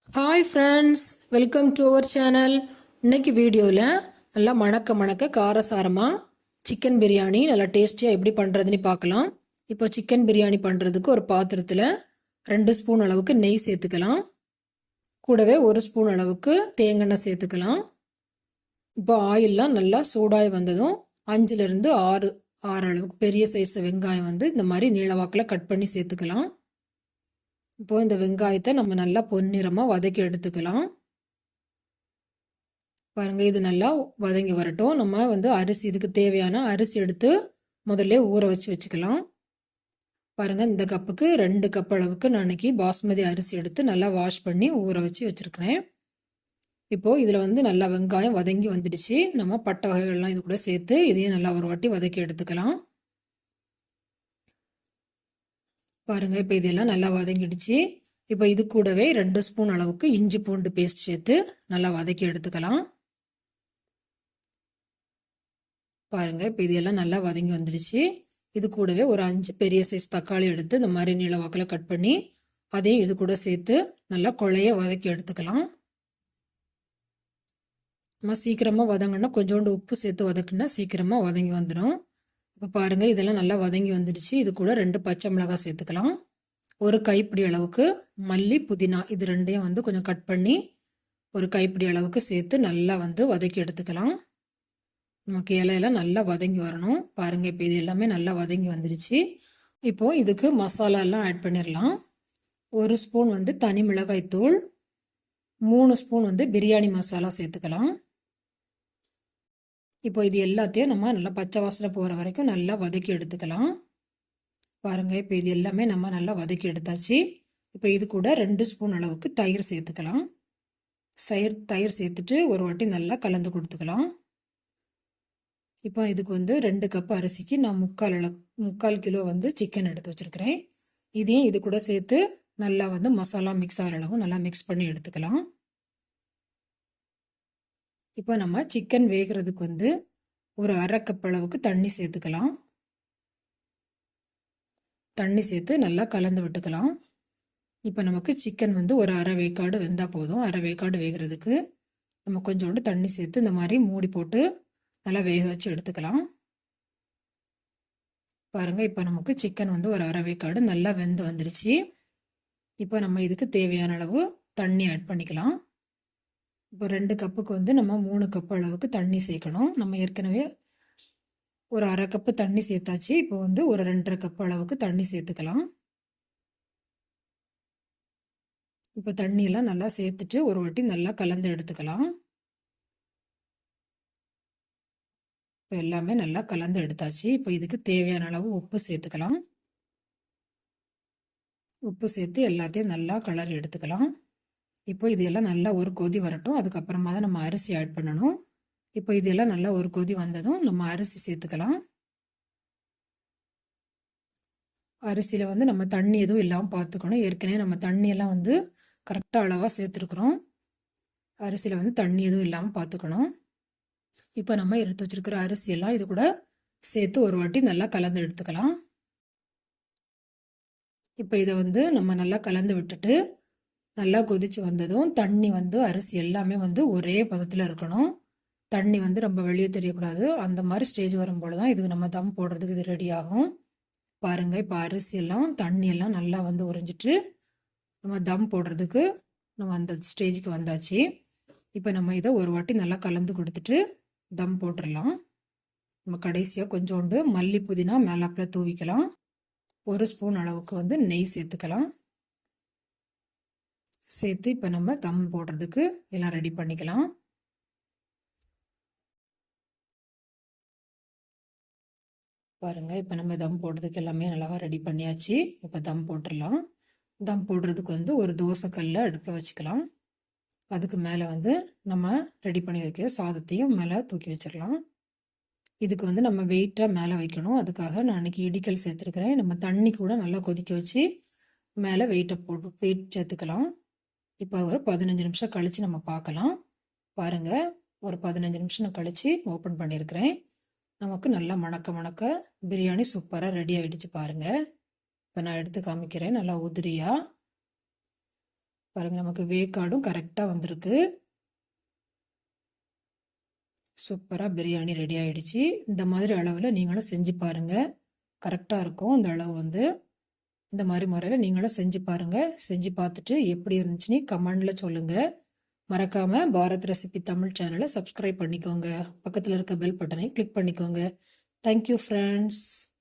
Hi friends, welcome to our channel. இன்னைக்கு வீடியோவில் நல்லா மணக்க காரசாரமாக சிக்கன் பிரியாணி நல்லா டேஸ்டியாக எப்படி பண்ணுறதுன்னு பார்க்கலாம். இப்போ சிக்கன் பிரியாணி பண்ணுறதுக்கு ஒரு பாத்திரத்தில் 2 ஸ்பூன் அளவுக்கு நெய் சேர்த்துக்கலாம். கூடவே 1 ஸ்பூன் அளவுக்கு தேங்காய் சேர்த்துக்கலாம். இப்போ ஆயிலெலாம் நல்லா சூடாகி வந்ததும் 5லேருந்து 6 அளவுக்கு பெரிய சைஸ் வெங்காயம் இந்த மாதிரி நீளவாக்கில் கட் பண்ணி சேர்த்துக்கலாம். இப்போது இந்த வெங்காயத்தை நம்ம நல்லா பொன்னிறமாக வதக்கி எடுத்துக்கலாம். பாருங்கள், இது நல்லா வதங்கி வரட்டும். நம்ம அரிசி, இதுக்கு தேவையான அரிசி எடுத்து முதல்ல ஊற வச்சுக்கலாம். பாருங்கள், இந்த கப்புக்கு 2 கப் அளவுக்கு நான் இன்னைக்கு பாஸ்மதி அரிசி எடுத்து நல்லா வாஷ் பண்ணி ஊற வச்சுருக்கிறேன். இப்போது இதில் நல்லா வெங்காயம் வதங்கி வந்துடுச்சு. நம்ம பட்டை வகைகள்லாம் இது கூட சேர்த்து இதையும் நல்லா ஒரு வாட்டி வதக்கி எடுத்துக்கலாம். பாருங்கள், இப்போ இதெல்லாம் நல்லா வதங்கிடுச்சு. இப்போ இது கூடவே 2 ஸ்பூன் அளவுக்கு இஞ்சி பூண்டு பேஸ்ட் சேர்த்து நல்லா வதக்கி எடுத்துக்கலாம். பாருங்கள், இப்போ இதெல்லாம் நல்லா வதங்கி வந்துடுச்சு. இது கூடவே ஒரு 5 பெரிய சைஸ் தக்காளி எடுத்து இந்த மாதிரி நீளவாக்கில் கட் பண்ணி அதையும் இது கூட சேர்த்து நல்லா குழைய வதக்கி எடுத்துக்கலாம். நம்ம சீக்கிரமாக வதங்கினா கொஞ்சோண்டு உப்பு சேர்த்து வதக்குனா சீக்கிரமாக வதங்கி வந்துடும். இப்போ பாருங்கள், இதெல்லாம் நல்லா வதங்கி வந்துடுச்சு. இது கூட 2 பச்சை மிளகாய் சேர்த்துக்கலாம். ஒரு கைப்பிடி அளவுக்கு மல்லி, புதினா இது ரெண்டையும் கொஞ்சம் கட் பண்ணி ஒரு கைப்பிடி அளவுக்கு சேர்த்து நல்லா வதக்கி எடுத்துக்கலாம். நமக்கு இலையெல்லாம் நல்லா வதங்கி வரணும். பாருங்கள், இப்போ இது எல்லாமே நல்லா வதங்கி வந்துடுச்சு. இப்போது இதுக்கு மசாலாலாம் ஆட் பண்ணிடலாம். 1 ஸ்பூன் தனி மிளகாய் தூள், 3 ஸ்பூன் பிரியாணி மசாலா சேர்த்துக்கலாம். இப்போ இது எல்லாத்தையும் நம்ம நல்லா பச்சை வாசனை போகிற வரைக்கும் நல்லா வதக்கி எடுத்துக்கலாம். பாருங்கள், இப்போ இது எல்லாமே நம்ம நல்லா வதக்கி எடுத்தாச்சு. இப்போ இது கூட 2 ஸ்பூன் அளவுக்கு தயிர் சேர்த்துக்கலாம். தயிர் சேர்த்துட்டு ஒரு வாட்டி நல்லா கலந்து கொடுத்துக்கலாம். இப்போ இதுக்கு 2 கப் அரிசிக்கு நான் 3/4 கிலோ சிக்கன் எடுத்து வச்சுருக்கிறேன். இதையும் இது கூட சேர்த்து நல்லா மசாலா மிக்ஸ் ஆகிற அளவு நல்லா மிக்ஸ் பண்ணி எடுத்துக்கலாம். இப்போ நம்ம சிக்கன் வேகிறதுக்கு ஒரு 1/2 கப் அளவுக்கு தண்ணி சேர்த்துக்கலாம். தண்ணி சேர்த்து நல்லா கலந்து விட்டுக்கலாம். இப்போ நமக்கு சிக்கன் ஒரு 1/2 வேக்காடு வெந்தால் போதும். 1/2 வேக்காடு வேகிறதுக்கு நம்ம கொஞ்சோண்டு தண்ணி சேர்த்து இந்த மாதிரி மூடி போட்டு நல்லா வேக வச்சு எடுத்துக்கலாம். பாருங்கள், இப்போ நமக்கு சிக்கன் ஒரு 1/2 வேக்காடு நல்லா வெந்து வந்துடுச்சு. இப்போ நம்ம இதுக்கு தேவையான அளவு தண்ணி ஆட் பண்ணிக்கலாம். இப்போ 2 கப்புக்கு நம்ம 3 கப் அளவுக்கு தண்ணி சேர்க்கணும். நம்ம ஏற்கனவே ஒரு 1/2 கப்பு தண்ணி சேர்த்தாச்சு. இப்போ ஒரு 2.5 கப் அளவுக்கு தண்ணி சேர்த்துக்கலாம். இப்போ தண்ணியெல்லாம் நல்லா சேர்த்துட்டு ஒரு வாட்டி நல்லா கலந்து எடுத்துக்கலாம். இப்போ எல்லாமே நல்லா கலந்து எடுத்தாச்சு. இப்போ இதுக்கு தேவையான அளவு உப்பு சேர்த்துக்கலாம். உப்பு சேர்த்து எல்லாத்தையும் நல்லா கலரி எடுத்துக்கலாம். இப்போ இதெல்லாம் நல்லா ஒரு கொதி வரட்டும். அதுக்கப்புறமா தான் நம்ம அரிசி ஆட் பண்ணணும். இப்போ இதெல்லாம் நல்லா ஒரு கொதி வந்ததும் நம்ம அரிசி சேர்த்துக்கலாம். அரிசியில் நம்ம தண்ணி எதுவும் இல்லாமல் பார்த்துக்கணும். ஏற்கனவே நம்ம தண்ணியெல்லாம் கரெக்டாக அளவாக சேர்த்துருக்குறோம். அரிசியில் தண்ணி எதுவும் இல்லாமல் பார்த்துக்கணும். இப்போ நம்ம எடுத்து வச்சுருக்கிற அரிசியெல்லாம் இது கூட சேர்த்து ஒரு வாட்டி நல்லா கலந்து எடுத்துக்கலாம். இப்போ இதை நம்ம நல்லா கலந்து விட்டுட்டு நல்லா கொதிச்சு வந்ததும் தண்ணி அரிசி எல்லாமே ஒரே பதத்தில் இருக்கணும். தண்ணி ரொம்ப வெளியே தெரியக்கூடாது. அந்த மாதிரி ஸ்டேஜ் வரும்போது தான் இதுக்கு நம்ம தம் போடுறதுக்கு இது ரெடி ஆகும். பாருங்கள், இப்போ அரிசியெல்லாம் தண்ணியெல்லாம் நல்லா உறிஞ்சிட்டு நம்ம தம் போடுறதுக்கு நம்ம அந்த ஸ்டேஜுக்கு வந்தாச்சு. இப்போ நம்ம இதை ஒரு வாட்டி நல்லா கலந்து கொடுத்துட்டு தம் போட்டுடலாம். நம்ம கடைசியாக கொஞ்சோண்டு மல்லி, புதினா மேலாப்பில் தூவிக்கலாம். 1 ஸ்பூன் அளவுக்கு நெய் சேர்த்துக்கலாம். சேர்த்து இப்போ நம்ம தம் போடுறதுக்கு எல்லாம் ரெடி பண்ணிக்கலாம். பாருங்கள், இப்போ நம்ம தம் போடுறதுக்கு எல்லாமே நல்லா ரெடி பண்ணியாச்சு. இப்போ தம் போட்டுடலாம். தம் போடுறதுக்கு ஒரு தோசைக்கல்லை அடுப்பில் வச்சுக்கலாம். அதுக்கு மேலே நம்ம ரெடி பண்ணி வைக்க சாதத்தையும் மேலே தூக்கி வச்சிடலாம். இதுக்கு நம்ம வெயிட்டாக மேலே வைக்கணும். அதுக்காக நான் அன்றைக்கி இடிக்கல் சேர்த்துருக்கிறேன். நம்ம தண்ணி கூட நல்லா கொதிக்க வச்சு மேலே வெயிட் சேர்த்துக்கலாம். இப்போ ஒரு 15 நிமிஷம் கழித்து நம்ம பார்க்கலாம். பாருங்கள், ஒரு 15 நிமிஷம் கழித்து ஓப்பன் பண்ணியிருக்கிறேன். நமக்கு நல்லா மணக்க பிரியாணி சூப்பராக ரெடி ஆகிடுச்சு. பாருங்கள், இப்போ நான் எடுத்து காமிக்கிறேன். நல்லா உதிரியாக பாருங்கள் நமக்கு வேக்காடும் கரெக்டாக வந்திருக்கு. சூப்பராக பிரியாணி ரெடி ஆகிடுச்சு. இந்த மாதிரி அளவில் நீங்களும் செஞ்சு பாருங்கள். கரெக்டாக இருக்கும் இந்த அளவு வந்து. இந்த மாதிரி முறையில் நீங்களும் செஞ்சு பாருங்கள். செஞ்சு பார்த்துட்டு எப்படி இருந்துச்சுன்னு கமெண்டில் சொல்லுங்கள். மறக்காமல் பாரத் ரெசிபி தமிழ் சேனலை சப்ஸ்கிரைப் பண்ணிக்கோங்க. பக்கத்தில் இருக்க பெல் பட்டனை கிளிக் பண்ணிக்கோங்க. Thank you friends.